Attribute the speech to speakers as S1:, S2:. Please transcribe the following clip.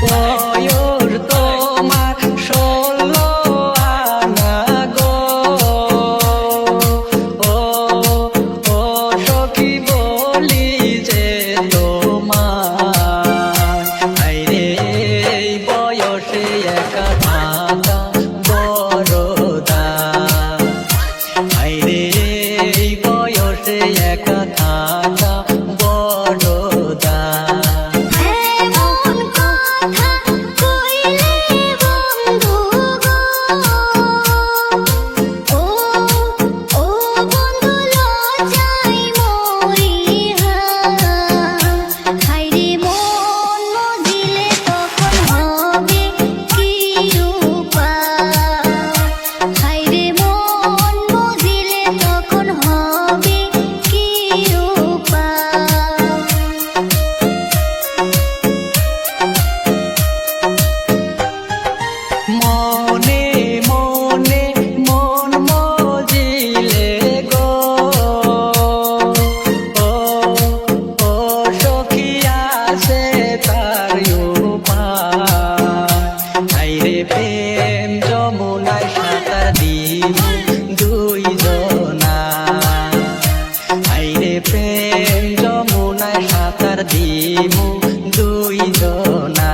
S1: বয়স তোমার 16 আনা গো, ও ও সখী বলি যে তোমার আইরে এই বয়সে একা থাকা বড় দায়, আইরে এই বয়সে একা থাকা বড় দায়। মনে মনে মন মজিলে গো, ও ও সখী আছে তার উপায়, আইরে প্রেম যমুনায় সাঁতার দিব দুইজনা, আইরে প্রেম যমুনায় সাঁতার দিব দুইজনা।